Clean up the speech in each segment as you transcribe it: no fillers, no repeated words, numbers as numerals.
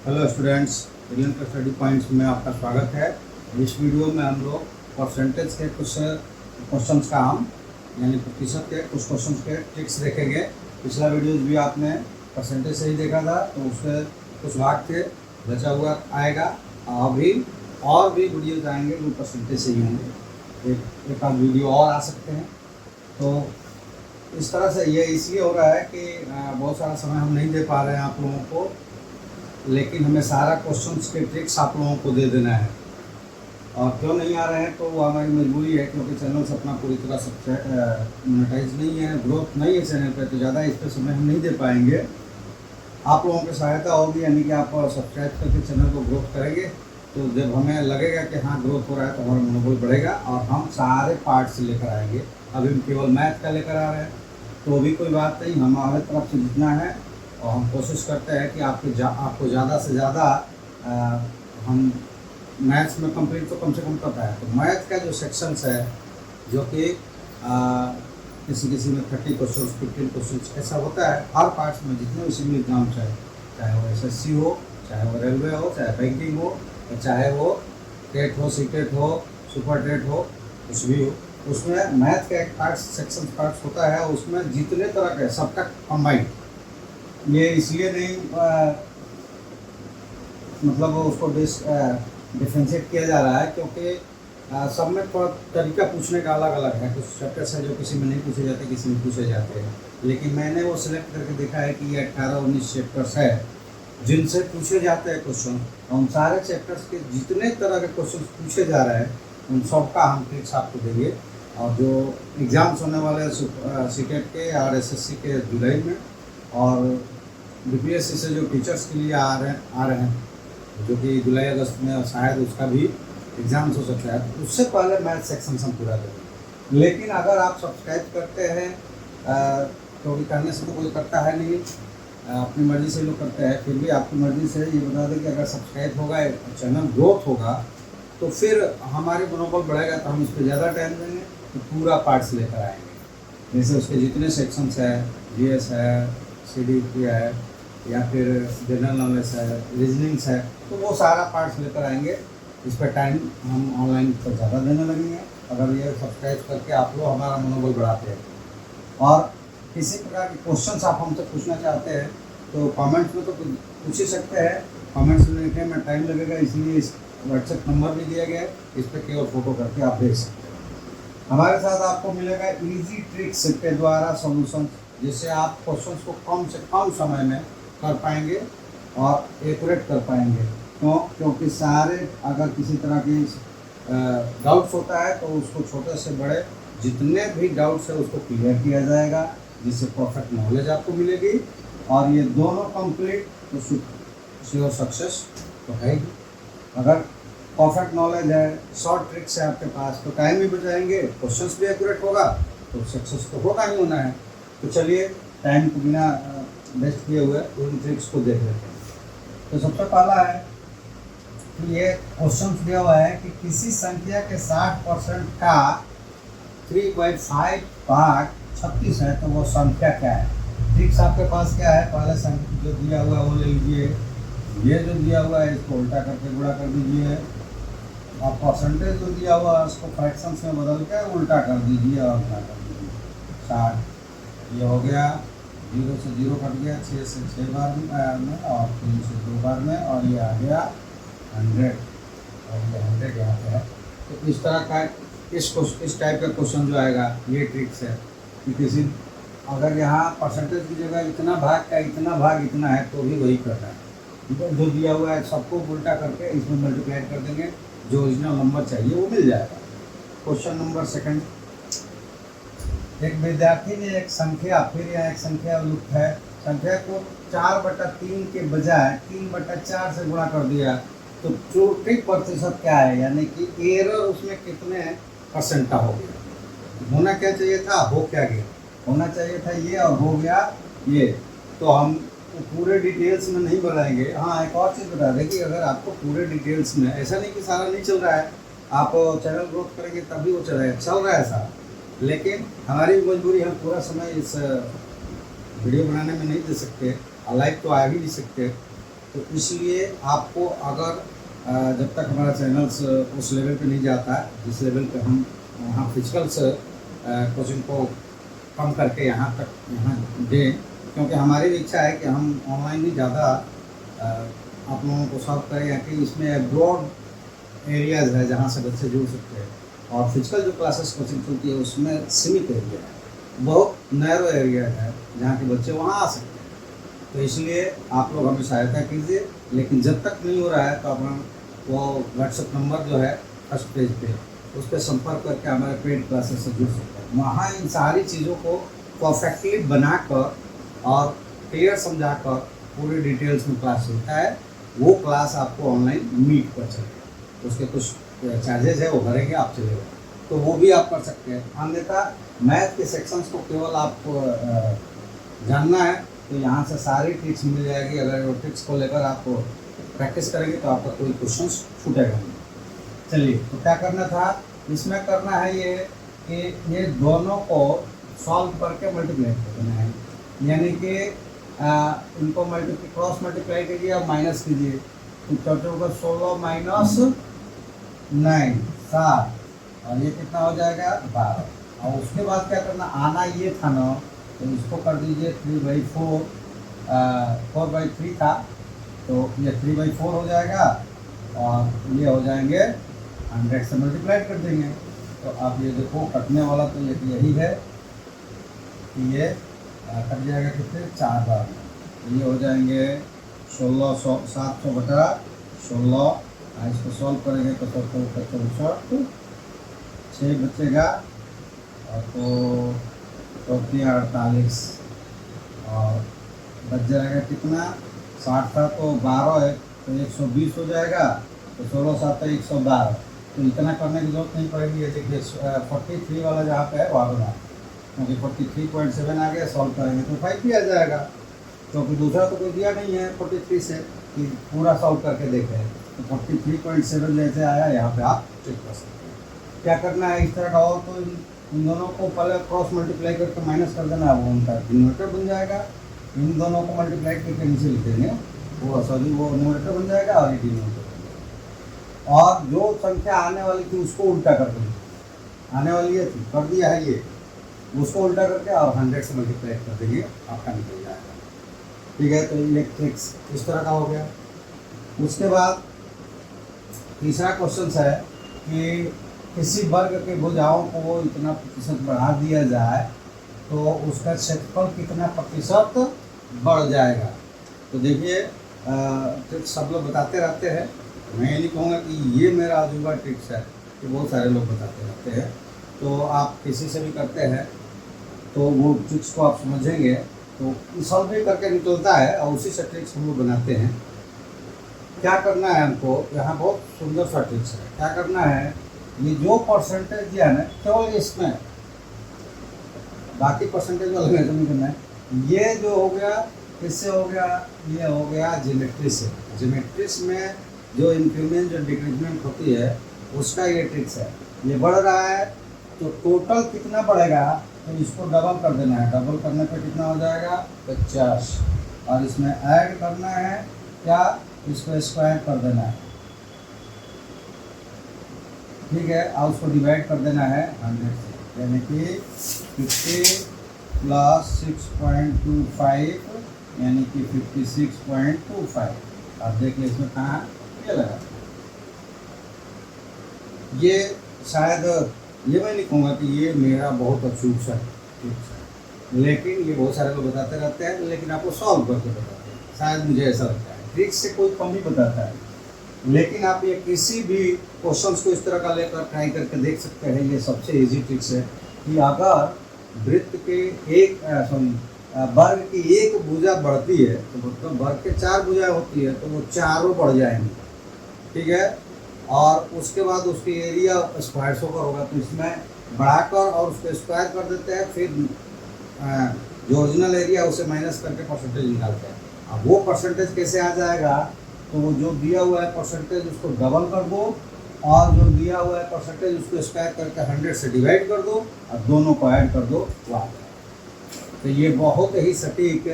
Hello students, Indian का study points में आपका स्वागत है। इस वीडियो में हम लोग परसेंटेज के कुछ क्वेश्चंस का हम यानी प्रतिशत के कुछ क्वेश्चंस के ट्रिक्स देखेंगे। पिछला वीडियोज भी आपने परसेंटेज से ही देखा था, तो उसके कुछ भाग थे बचा हुआ आएगा। अभी और भी वीडियोज आएंगे जो परसेंटेज से ही होंगे, एक आध वीडियो और आ सकते हैं। तो इस तरह से ये इसलिए हो रहा है कि बहुत सारा समय हम नहीं दे पा रहे हैं आप लोगों को, लेकिन हमें सारा क्वेश्चंस के ट्रिक्स आप लोगों को दे देना है। और क्यों नहीं आ रहे हैं तो वो हमारी मजबूरी है, क्योंकि चैनल से अपना पूरी तरह से मोनेटाइज नहीं है, ग्रोथ नहीं है चैनल पे, तो ज़्यादा इस पर समय हम नहीं दे पाएंगे। आप लोगों की सहायता होगी, यानी कि आप सब्सक्राइब करके चैनल को ग्रोथ करेंगे, तो जब हमें लगेगा कि हाँ ग्रोथ हो रहा है तो हमारा मनोबल बढ़ेगा और हम सारे पार्ट्स लेकर आएंगे। अभी हम केवल मैथ का लेकर आ रहे हैं, तो भी कोई बात नहीं, हमारे तरफ से जितना है और हम कोशिश करते हैं कि आपको ज़्यादा से ज़्यादा हम मैथ्स में कंप्लीट तो कम से कम करता है। तो मैथ का जो सेक्शंस है, जो कि किसी में 30 क्वेश्चन 15 क्वेश्चन ऐसा होता है, हर पार्ट्स में जितने भी सिविल एग्जाम्स है, चाहे वो SSC हो, चाहे वो रेलवे हो, चाहे बैंकिंग हो, चाहे वो टेट हो, सीटेट हो, सुपर टेट हो, कुछ भी हो, उसमें मैथ का एक पार्ट्स होता है। उसमें जितने तरह के सबका कम्बाइंड, ये इसलिए नहीं मतलब उसको डिफ्रेंशिएट किया जा रहा है क्योंकि सब में थोड़ा तरीका पूछने का अलग अलग है। कुछ चैप्टर्स है जो किसी में नहीं पूछे जाते, किसी में पूछे जाते हैं, लेकिन मैंने वो सिलेक्ट करके देखा है कि ये 18-19 चैप्टर्स है जिनसे पूछे जाते हैं क्वेश्चन। उन सारे चैप्टर्स के जितने तरह के क्वेश्चन पूछे जा रहे हैं उन सब का हम ट्रिक्स आपको देंगे। और जो एग्ज़ाम्स होने वाले सीटेट के और SSC के जुलाई में, और BPSC से जो टीचर्स के लिए आ रहे हैं जो कि जुलाई अगस्त में शायद उसका भी एग्ज़ाम्स हो सकता है, तो उससे पहले मैथ सेक्शन हम पूरा करेंगे। लेकिन अगर आप सब्सक्राइब करते हैं, तो करने से तो कोई करता है नहीं, अपनी मर्ज़ी से लोग करते हैं, फिर भी आपकी मर्ज़ी से ये बता दें कि अगर सब्सक्राइब होगा, चैनल ग्रोथ होगा, तो फिर हमारे मनोबल बढ़ेगा, तो हम इस पर ज़्यादा टाइम देंगे, तो पूरा पार्ट्स लेकर आएंगे। जैसे उसके जितने सेक्शंस है, GS है, CDP है, या फिर जनरल नॉलेज है, रीजनिंग्स है, तो वो सारा पार्ट्स लेकर आएंगे। इस पर टाइम हम ऑनलाइन पर ज़्यादा देने लगेंगे अगर ये सब्सक्राइब करके आप लोग हमारा मनोबल बढ़ाते हैं। और किसी प्रकार के क्वेश्चंस आप हमसे पूछना चाहते हैं तो कमेंट्स में तो पूछ ही सकते हैं। कमेंट्स में लिखने में टाइम लगेगा, इसलिए इस व्हाट्सएप नंबर भी दिया गया है, इस पर केवल फ़ोटो करके आप भेज सकते हैं। हमारे साथ आपको मिलेगा ईजी ट्रिक्स के द्वारा सॉल्यूशन, जिससे आप क्वेश्चंस को कम से कम समय में कर पाएंगे और एक्यूरेट कर पाएंगे। क्योंकि सारे अगर किसी तरह की डाउट्स होता है तो उसको छोटे से बड़े जितने भी डाउट्स है उसको क्लियर किया जाएगा, जिससे परफेक्ट नॉलेज आपको मिलेगी। और ये दोनों कंप्लीट तो श्योर सक्सेस तो है ही। अगर परफेक्ट नॉलेज है, शॉर्ट ट्रिक्स है आपके पास, तो टाइम भी बचाएंगे, क्वेश्चंस भी एक्यूरेट होगा, तो सक्सेस तो होगा ही होना है। तो चलिए टाइम को बिना वेस्ट किए हुए उन ट्रिक्स को देख लेते हैं। तो सबसे पहला है कि ये क्वेश्चन दिया हुआ है कि किसी संख्या के 60% का 3/5 भाग 36 है, तो वो संख्या क्या है। ट्रिक्स आपके पास क्या है, पहले संख्या जो दिया हुआ है वो ले लीजिए, ये जो दिया हुआ है इसको उल्टा करके गुणा कर दीजिए, और परसेंटेज जो दिया हुआ है उसको फ्रैक्शंस में बदल के उल्टा कर दीजिए और गुणा कर दीजिए। 60 ये हो गया, 0 से 0 कट गया, 6 से 6 बार में, और 3 से 2 बार में, और ये आ गया 100, और ये 100 यहाँ पे है। तो इस तरह का इस टाइप का क्वेश्चन जो आएगा, ये ट्रिक्स है कि किसी अगर यहाँ परसेंटेज की जगह इतना भाग का इतना भाग इतना है तो भी वही करना है, ठीक है। जो दिया हुआ है सबको उल्टा करके इसमें मल्टीप्लाई कर देंगे, जो ओरिजिनल नंबर चाहिए वो मिल जाएगा। क्वेश्चन नंबर सेकंड, एक विद्यार्थी ने एक संख्या, फिर यहाँ एक संख्या लुप्त है, संख्या को 4/3 के बजाय 3/4 से गुणा कर दिया, तो त्रुटि प्रतिशत क्या है, यानी कि एरर उसमें कितने % का हो गया। होना क्या चाहिए था, हो क्या गया, होना चाहिए था ये और हो गया ये। तो हम पूरे डिटेल्स में नहीं बनाएंगे। हाँ, एक और चीज़ बता दें कि अगर आपको पूरे डिटेल्स में, ऐसा नहीं कि सारा नहीं चल रहा है, आप चैनल ग्रोथ करेंगे तभी वो चल रहा है सारा, लेकिन हमारी मजबूरी, हम पूरा समय इस वीडियो बनाने में नहीं दे सकते, लाइव तो आ भी नहीं सकते, तो इसलिए आपको अगर जब तक हमारा चैनल्स उस लेवल पे नहीं जाता है जिस लेवल पे हम वहाँ फिजिकल्स कोचिंग को कम करके यहाँ तक यहाँ दें, क्योंकि हमारी भी इच्छा है कि हम ऑनलाइन ही ज़्यादा आप लोगों को सर्व करें, या कि इसमें ब्रॉड एरियाज़ है जहाँ से बच्चे जुड़ सकते हैं, और फिजिकल जो क्लासेस कोचिंग चलती है उसमें सीमित एरिया है, बहुत नैरो एरिया है जहाँ के बच्चे वहाँ आ सकते हैं। तो इसलिए आप लोग हमें सहायता कीजिए, लेकिन जब तक नहीं हो रहा है तो अपना वो व्हाट्सएप नंबर जो है फर्स्ट पेज पे उस पर संपर्क करके हमारे पेड क्लासेस से जुड़ सकते हैं। वहाँ इन सारी चीज़ों को परफेक्टली बनाकर और क्लियर समझाकर पूरी डिटेल्स में क्लास होता है, वो क्लास आपको ऑनलाइन मीट कर सकते हैं। उसके कुछ चार्जेज है वो भरेंगे, आप चलेगा तो वो भी आप कर सकते हैं। अन्यथा मैथ के सेक्शंस को केवल आपको जानना है तो यहाँ से सारी ट्रिक्स मिल जाएगी। अगर वो ट्रिक्स को लेकर आप प्रैक्टिस करेंगे तो आपका कोई क्वेश्चन छूटेगा नहीं। चलिए, तो क्या करना था इसमें, करना है ये कि ये दोनों को सॉल्व करके मल्टीप्लाई करना है, यानी कि इनको क्रॉस मल्टीप्लाई कीजिए और माइनस कीजिए, तो टोटल होगा 16 माइनस 9 7, और ये कितना हो जाएगा 12। और उसके बाद क्या करना, आना ये था ना, तो इसको कर दीजिए 3/4, 4/3 था तो ये 3/4 हो जाएगा, और ये हो जाएंगे 100 से मल्टीप्लाई कर देंगे। तो आप ये देखो कटने वाला तो ये यही है कि ये कट जाएगा कितने 4 बार में, तो ये हो जाएंगे 1600 700 बटा 16। इसको सॉल्व करेंगे तो 64 6 बचेगा, और तो 48 और बच जाएगा कितना 60 था तो 12 है तो 120 हो जाएगा, तो 16 7 112। तो इतना करने की जरूरत नहीं पड़ेगी। ये देखिए 43 वाला जहाँ पे है वहाँ बना, क्योंकि 43.7 आ गया, सॉल्व करेंगे तो 5 भी आ जाएगा, क्योंकि दूसरा तो कोई दिया नहीं है 43 से कि पूरा सॉल्व करके देखें। तो 43.7 जैसे आया यहाँ पे आप चेक कर सकते हैं। क्या करना है इस तरह का, और तो इन दोनों को पहले क्रॉस मल्टीप्लाई करके माइनस कर देना है, वो उनका न्यूमरेटर बन जाएगा। इन दोनों को मल्टीप्लाई करके नीचे लिख देंगे, वो सॉरी वो न्यूमरेटर बन जाएगा और ये डिनोमिनेटर बन जाएगा। और जो संख्या आने वाली थी उसको उल्टा कर देंगे, आने वाली ये थी कर दिया है ये, उसको उल्टा करके और 100 से मल्टीप्लाई कर देंगे, आपका निकल जाएगा। ठीक है, तो इलेक्ट्रिक्स इस तरह का हो गया। उसके बाद तीसरा क्वेश्चन है कि किसी वर्ग के भुजाओं को इतना प्रतिशत बढ़ा दिया जाए तो उसका क्षेत्रफल कितना प्रतिशत बढ़ जाएगा। तो देखिए ट्रिक्स सब लोग बताते रहते हैं, मैं ये नहीं कहूँगा कि ये मेरा अजूबा ट्रिक्स है, कि बहुत सारे लोग बताते रहते हैं। तो आप किसी से भी करते हैं तो वो ट्रिक्स को आप समझेंगे तो सॉल्व भी करके निकलता है, और उसी से ट्रिक्स हम लोग बनाते हैं। क्या करना है हमको, यहाँ बहुत सुंदर सा ट्रिक्स है। क्या करना है, ये जो परसेंटेज दिया है ना, केवल इसमें बाकी परसेंटेज वाला मेजर नहीं करना है। ये जो हो गया किससे हो गया, ये हो गया ज्योमेट्री से। ज्योमेट्रिक्स में जो इंक्रीमेंट जो डिक्रीजमेंट होती है उसका ये ट्रिक्स है। ये बढ़ रहा है तो टोटल कितना बढ़ेगा, तो इसको डबल कर देना है। डबल करने पे कितना हो जाएगा 50, और इसमें ऐड करना है क्या, इसको स्क्वायर कर देना है। ठीक है, और उसको डिवाइड कर देना है 100 से, यानी कि 50 + 6.25 यानी कि 56.25। आप देख लें इसमें कहाँ ये लगा। ये शायद ये मैं नहीं कहूँगा कि ये मेरा बहुत अचूक सा टिप्स है, लेकिन ये बहुत सारे लोग बताते रहते हैं, लेकिन आपको सॉल्व करके बताते हैं। शायद मुझे ऐसा लगता है ट्रिक्स से कोई कम ही बताता है, लेकिन आप ये किसी भी क्वेश्चंस को इस तरह का लेकर ट्राई करके देख सकते हैं। ये सबसे इजी ट्रिक्स है कि अगर वृत्त के एक वर्ग की एक भुजा बढ़ती है तो मतलब वर्ग के 4 भुजाएं होती है तो वो चारों बढ़ जाएंगी। ठीक है, और उसके बाद उसकी एरिया स्क्वायर होकर होगा, तो इसमें बढ़ाकर और उसको स्क्वायर कर देते हैं, फिर जो ओरिजिनल एरिया उसे माइनस करके परसेंटेज निकालते हैं। अब वो परसेंटेज कैसे आ जाएगा, तो वो जो दिया हुआ है परसेंटेज उसको डबल कर दो, और जो दिया हुआ है परसेंटेज उसको स्क्वायर करके 100 से डिवाइड कर दो, और दोनों को ऐड कर दो, वो आ जाएगा। तो ये बहुत ही सटीक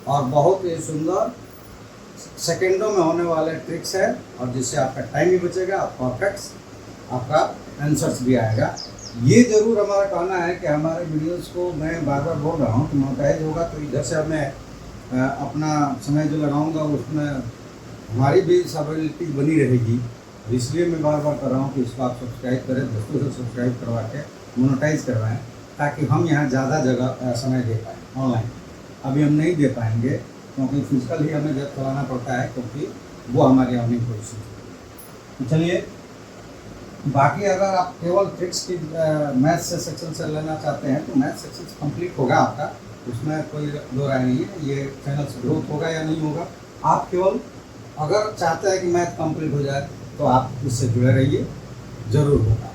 और बहुत ही सुंदर सेकेंडों में होने वाले ट्रिक्स है, और जिससे आपका टाइम भी बचेगा, परफेक्ट आपका आंसर्स भी आएगा। ये ज़रूर हमारा कहना है कि हमारे वीडियोस को मैं बार बार बोल रहा हूँ कि मोनेटाइज होगा तो इधर से मैं अपना समय जो लगाऊंगा उसमें हमारी भी सर्वाइवलिटी बनी रहेगी। इसलिए मैं बार बार कर रहा हूँ कि इसको आप सब्सक्राइब करें, दोस्तों से सब्सक्राइब करवा के मोनेटाइज करवाएं, ताकि हम यहाँ ज़्यादा जगह समय दे पाएँ ऑनलाइन। अभी हम नहीं दे पाएंगे क्योंकि फिजिकल ही हमें जब चलाना पड़ता है, क्योंकि वो हमारी अर्निंग पोजीशन है। तो चलिए, बाकी अगर आप केवल ट्रिक्स की मैथ से सेक्शन से लेना चाहते हैं तो मैथ सेक्शन कंप्लीट होगा आपका, उसमें कोई दो राय नहीं है। ये चैनल से ग्रोथ होगा या नहीं होगा, आप केवल अगर चाहते हैं कि मैथ कंप्लीट हो जाए तो आप इससे जुड़े रहिए, ज़रूर होगा।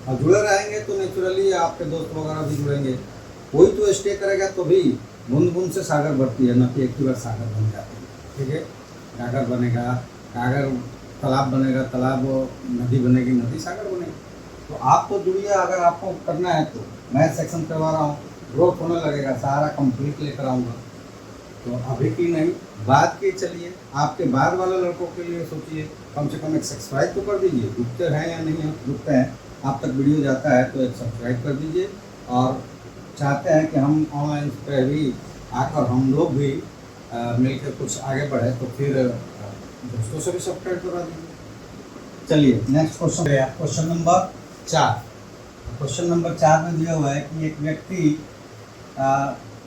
और जुड़े रहेंगे तो नेचुरली आपके दोस्त वगैरह भी जुड़ेंगे। कोई तो स्टे करेगा तो भी बूंद बूंद से सागर बढ़ती है, न कि एक ही बार सागर बन जाती है। ठीक है, सागर बनेगा, सागर तालाब बनेगा, तालाब नदी बनेगी, नदी सागर बनेगी। तो आप तो जुड़िए, अगर आपको करना है तो मैथ सेक्शन करवा रहा हूँ, ग्रोथ होने लगेगा, सारा कंप्लीट लेकर आऊँगा। तो अभी की नहीं, बाद की चलिए। आपके बाद वाले लड़कों के लिए सोचिए, कम से कम एक सब्सक्राइब तो कर दीजिए। रुकते हैं या नहीं रुकते हैं, आप तक वीडियो जाता है तो एक सब्सक्राइब कर दीजिए। और चाहते हैं कि हम ऑनलाइन पे भी आकर हम लोग भी मिलकर कुछ आगे बढ़े, तो फिर दोस्तों से भी सब्सक्राइब करा दीजिए। चलिए नेक्स्ट क्वेश्चन है, क्वेश्चन नंबर 4। क्वेश्चन नंबर 4 में दिया हुआ है कि एक व्यक्ति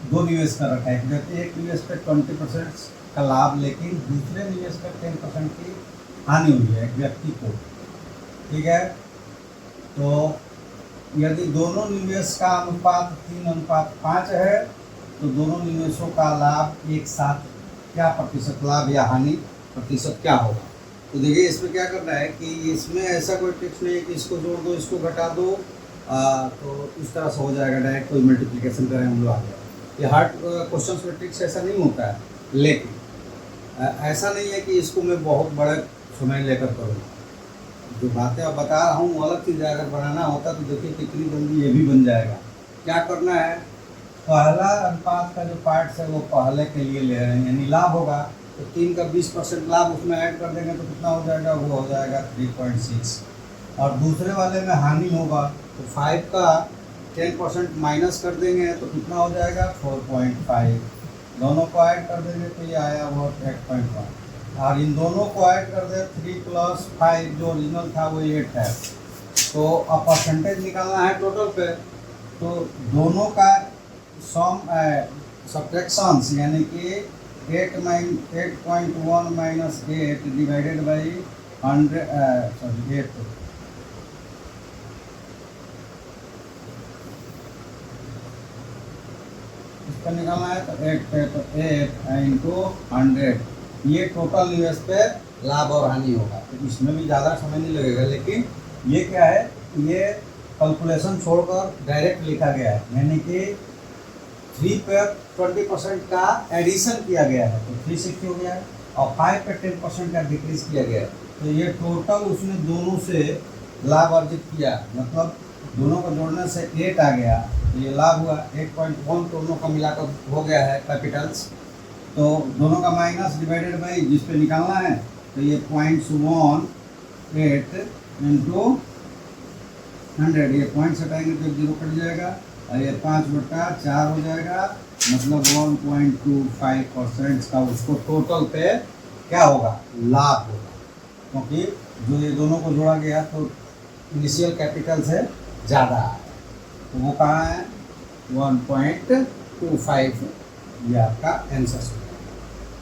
दो निवेश कर रखा है। एक व्यक्ति एक निवेश पे 20% का लाभ, लेकिन दूसरे निवेश पे 10% की हानि हुई है एक व्यक्ति को। ठीक है, तो यदि दोनों निवेश का अनुपात 3:5 है तो दोनों निवेशों का लाभ एक साथ क्या प्रतिशत लाभ या हानि प्रतिशत क्या होगा। तो देखिए, इसमें क्या करना है कि इसमें ऐसा कोई ट्रिक्स नहीं है कि इसको जोड़ दो इसको घटा दो, तो इस तरह से हो जाएगा, डायरेक्ट कोई मल्टीप्लिकेशन करें हम लोग आ गया। ये हार्ड क्वेश्चन में ट्रिक्स ऐसा नहीं होता है, लेकिन ऐसा नहीं है कि इसको मैं बहुत बड़े समय लेकर करूँगा। जो बातें अब बता रहा हूँ वो अलग चीज़ है, अगर बनाना होता तो देखिए कितनी जल्दी ये भी बन जाएगा। क्या करना है, पहला अनुपात का जो पार्ट है वो पहले के लिए ले रहे हैं, यानी लाभ होगा तो 3 का 20% लाभ उसमें ऐड कर देंगे तो कितना हो जाएगा, वो हो जाएगा 3.6। और दूसरे वाले में हानि होगा तो 5 का 10% माइनस कर देंगे तो कितना हो जाएगा 4.5। दोनों को ऐड कर देंगे तो ये आया वो 8.1। और इन दोनों को ऐड कर दे 3 + 5 जो ओरिजिनल था वो 8 है। तो अब परसेंटेज निकालना है टोटल पे, तो दोनों का सम सब्ट्रैक्शंस, यानी कि 8.1 - 8 डिवाइडेड बाई 8 इसका निकालना है तो 8 इंटू 100, ये टोटल निवेश पे लाभ और हानि होगा। तो इसमें भी ज़्यादा समय नहीं लगेगा, लेकिन ये क्या है, ये कैलकुलेशन छोड़कर डायरेक्ट लिखा गया है, यानी कि 3 पे 20% का एडिशन किया गया है तो 360 हो गया है, और 5 पे 10% का डिक्रीज किया गया है। तो ये टोटल उसने दोनों से लाभ अर्जित किया, मतलब दोनों को जोड़ने से 8 आ गया, तो ये लाभ हुआ 8.1, दोनों का मिलाकर हो गया है कैपिटल्स। तो दोनों का माइनस डिवाइडेड बाई जिस पे निकालना है, तो ये 0.18 इंटू 100, ये पॉइंट हटाएंगे तो 0 कट जाएगा, और ये 5/4 हो जाएगा, मतलब 1.25% का उसको टोटल पे क्या होगा, लाभ होगा। क्योंकि जो ये दोनों को जोड़ा गया तो इनिशियल कैपिटल से ज़्यादा है, तो वो कहाँ है 1.25, ये आपका आंसर।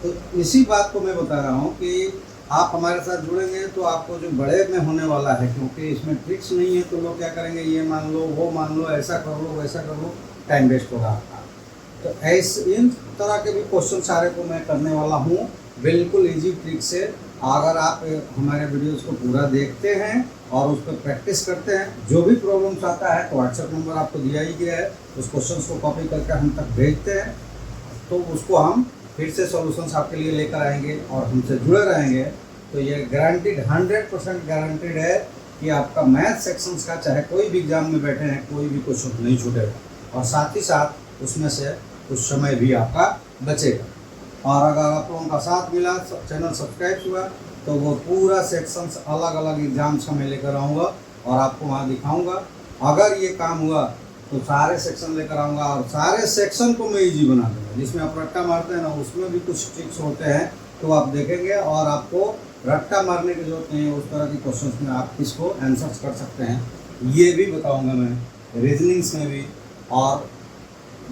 तो इसी बात को मैं बता रहा हूँ कि आप हमारे साथ जुड़ेंगे तो आपको जो बड़े में होने वाला है, क्योंकि इसमें ट्रिक्स नहीं है तो लोग क्या करेंगे, ये मान लो वो मान लो, ऐसा कर लो वैसा कर लो, टाइम वेस्ट होगा आपका। तो ऐसे इन तरह के भी क्वेश्चन सारे को मैं करने वाला हूँ बिल्कुल इजी ट्रिक से। अगर आप हमारे वीडियोज़ को पूरा देखते हैं और उस पर प्रैक्टिस करते हैं, जो भी प्रॉब्लम्स आता है तो व्हाट्सएप नंबर आपको दिया ही गया है, उस क्वेश्चन को कॉपी करके हम तक भेजते हैं, तो उसको हम फिर से सॉल्यूशंस आपके लिए लेकर आएंगे और हमसे जुड़े रहेंगे। तो ये गारंटीड 100% गारंटीड है कि आपका मैथ सेक्शंस का चाहे कोई भी एग्जाम में बैठे हैं कोई भी क्वेश्चन नहीं छूटेगा, और साथ ही साथ उसमें से कुछ समय भी आपका बचेगा। और अगर आप लोगों का साथ मिला, चैनल सब्सक्राइब हुआ, तो वो पूरा सेक्शंस अलग अलग एग्जाम्स का मैं लेकर आऊँगा और आपको वहाँ दिखाऊँगा। अगर ये काम हुआ तो सारे सेक्शन लेकर आऊँगा और सारे सेक्शन को मैं ईजी बना दूँगा। जिसमें आप रट्टा मारते हैं ना, उसमें भी कुछ ट्रिक्स होते हैं तो आप देखेंगे, और आपको रट्टा मारने की जरूरत नहीं है। उस तरह के क्वेश्चंस में आप इसको आंसर्स कर सकते हैं, ये भी बताऊँगा मैं। रीजनिंग्स में भी, और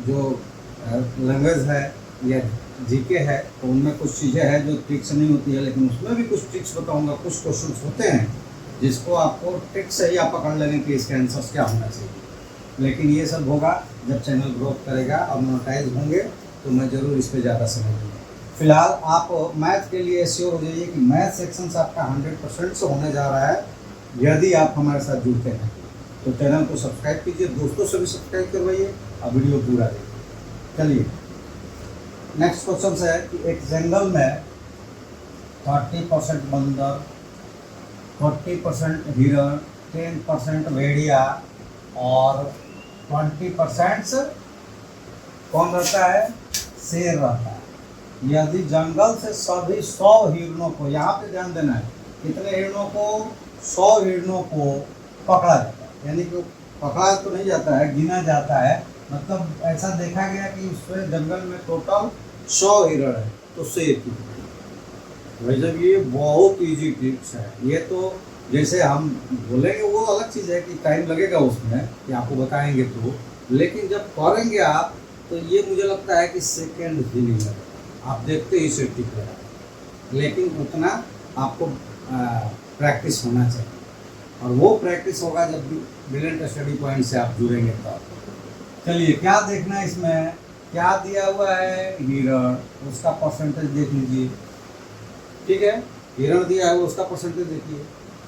जो लैंग्वेज है या जीके है, तो उनमें कुछ चीज़ें हैं जो ट्रिक्स नहीं होती है, लेकिन उसमें भी कुछ ट्रिक्स बताऊंगा। कुछ क्वेश्चंस होते हैं जिसको आपको ट्रिक से ही आप पकड़ लेंगे कि इसके आंसर्स क्या होना चाहिए। लेकिन ये सब होगा जब चैनल ग्रोथ करेगा और मोनेटाइज होंगे, तो मैं ज़रूर इस पर ज़्यादा समय दूँगा। फिलहाल आप मैथ के लिए श्योर हो जाइए कि मैथ सेक्शंस आपका 100% से होने जा रहा है यदि आप हमारे साथ जुड़ते हैं। तो चैनल को सब्सक्राइब कीजिए, दोस्तों से भी सब्सक्राइब करवाइए और वीडियो पूरा देखिए। चलिए नेक्स्ट क्वेश्चन है कि एक जंगल में 30% बंदर, 40% हिरण, 10% भेड़िया और 20% कौन रहता है? शेर रहता है। यदि जंगल से सभी 100 हिरणों को, यहाँ पे ध्यान देना है, कितने हिरणों को? 100 हिरणों को पकड़ा जाता है। यानी कि पकड़ा तो नहीं जाता है, गिना जाता है। मतलब ऐसा देखा गया कि उसमें जंगल में टोटल 100 हिरण है, तो शेर कितने? भाई जब ये बहुत इजी ट्रिक्स है। ये तो जैसे हम बोलेंगे वो अलग चीज़ है कि टाइम लगेगा उसमें कि आपको बताएंगे तो, लेकिन जब करेंगे आप तो ये मुझे लगता है कि सेकेंड भी नहीं लगेगा, आप देखते ही से टिक रहेगा। लेकिन उतना आपको प्रैक्टिस होना चाहिए, और वो प्रैक्टिस होगा जब ब्रिलियंट स्टडी पॉइंट से आप जुड़ेंगे तब। चलिए क्या देखना है इसमें, क्या दिया हुआ है? हिरण, उसका परसेंटेज देख लीजिए। ठीक है, हिरण दिया है, उसका परसेंटेज देखिए।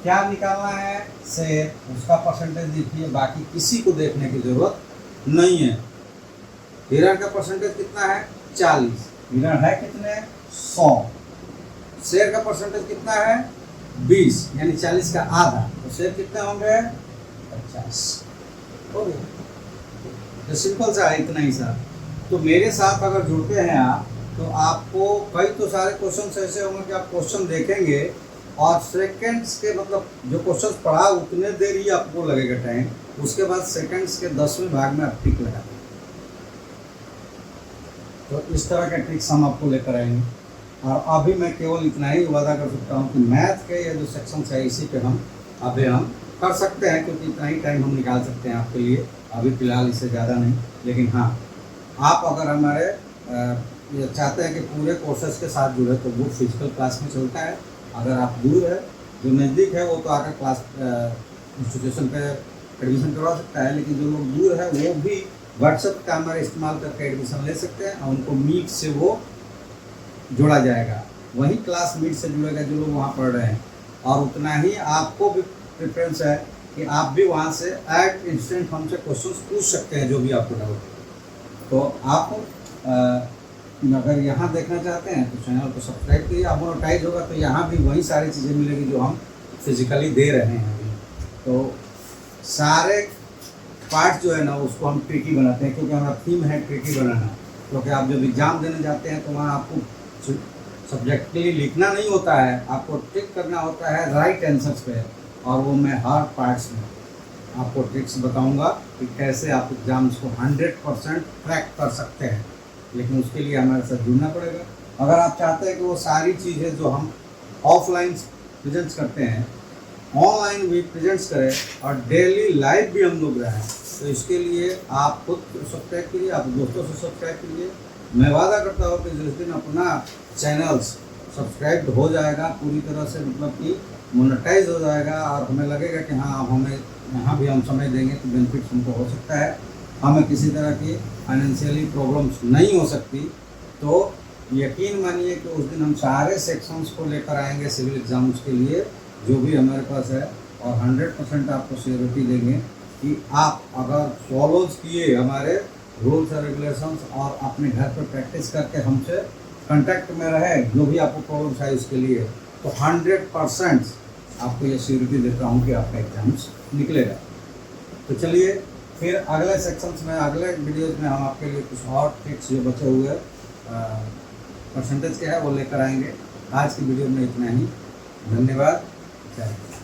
क्या निकालना है? शेर, उसका परसेंटेज देखिए। बाकी किसी को देखने की जरूरत नहीं है। हिरण का परसेंटेज कितना है? 40। हिरण है कितने? 100। शेर का परसेंटेज कितना है? 20, यानी 40 का आधा। तो शेर कितने होंगे? 50। हो गया, तो सिंपल सा है, इतना ही सा। तो मेरे साथ अगर जुड़ते हैं आप, तो आपको कई तो सारे क्वेश्चन ऐसे होंगे कि आप क्वेश्चन देखेंगे और सेकंड्स के, मतलब जो क्वेश्चन पढ़ा उतने देर ही आपको लगेगा टाइम, उसके बाद सेकंड्स के 10वें भाग में आप टिक लगा देंगे। तो इस तरह के ट्रिक्स हम आपको लेकर आएंगे। और अभी मैं केवल इतना ही वादा कर सकता हूँ कि मैथ के ये जो सेक्शन है इसी पे हम कर सकते हैं, क्योंकि इतना ही टाइम हम निकाल सकते हैं आपके लिए। अभी फ़िलहाल इससे ज़्यादा नहीं। लेकिन हाँ, आप अगर हमारे ये चाहते हैं कि पूरे कोर्सेज के साथ जुड़े, तो वो फिजिकल क्लास में चलता है। अगर आप दूर है, जो नज़दीक है, वो तो आकर क्लास इंस्टीट्यूशन पे एडमिशन करवा सकता है। लेकिन जो लोग दूर है वो भी व्हाट्सएप का हमारा इस्तेमाल करके एडमिशन ले सकते हैं, और उनको मीट से वो जोड़ा जाएगा। वही क्लास मीट से जुड़ेगा जो लोग वहाँ पढ़ रहे हैं। और उतना ही आपको भी प्रेफरेंस है कि आप भी वहाँ से एट इंस्टेंट हमसे क्वेश्चंस पूछ सकते हैं, जो भी आपको डाउट है। तो आप अगर यहाँ देखना चाहते हैं तो चैनल को सब्सक्राइब कीजिए। आप मोनेटाइज होगा तो यहाँ भी वही सारी चीज़ें मिलेगी जो हम फिजिकली दे रहे हैं अभी। तो सारे पार्ट जो है ना, उसको हम ट्रिकी बनाते हैं, क्योंकि हमारा थीम है ट्रिकी बनाना। क्योंकि आप जब एग्ज़ाम देने जाते हैं तो वहाँ आपको सब्जेक्ट के लिए लिखना नहीं होता है, आपको ट्रिक करना होता है राइट आंसर्स पे। और वो मैं हर पार्ट्स में आपको ट्रिक्स बताऊंगा कि कैसे आप एग्ज़ाम्स को 100% क्रैक कर सकते हैं। लेकिन उसके लिए हमारे साथ जुड़ना पड़ेगा। अगर आप चाहते हैं कि वो सारी चीज़ें जो हम ऑफलाइन प्रेजेंट्स करते हैं, ऑनलाइन भी प्रेजेंट्स करें, और डेली लाइव भी हम लोग रहें, तो इसके लिए आप खुद सब्सक्राइब कीजिए, आप दोस्तों से सब्सक्राइब कीजिए। मैं वादा करता हूँ कि जिस दिन अपना चैनल्स सब्सक्राइब हो जाएगा पूरी तरह से, मतलब कि मोनेटाइज हो जाएगा, और हमें लगेगा कि हाँ अब हमें यहाँ भी हम समय देंगे तो बेनिफिट्स हमको हो सकता है, हमें किसी तरह की फाइनेंशियली प्रॉब्लम्स नहीं हो सकती, तो यकीन मानिए कि उस दिन हम सारे सेक्शंस को लेकर आएंगे सिविल एग्ज़ाम्स के लिए, जो भी हमारे पास है। और 100% आपको श्योरिटी देंगे कि आप अगर फॉलोज किए हमारे रूल्स और रेगुलेशंस, और अपने घर पर प्रैक्टिस करके हमसे कांटेक्ट में रहे, जो भी आपको प्रॉब्लम्स है उसके लिए, तो 100% आपको ये श्योरिटी देता हूँ कि आपका एग्ज़ाम्स निकलेगा। तो चलिए फिर अगले सेक्शंस में, अगले वीडियोज़ में हम आपके लिए कुछ और ट्रिक्स जो बचे हुए परसेंटेज क्या है वो लेकर आएंगे। आज की वीडियो में इतना ही। धन्यवाद। जय हिंद।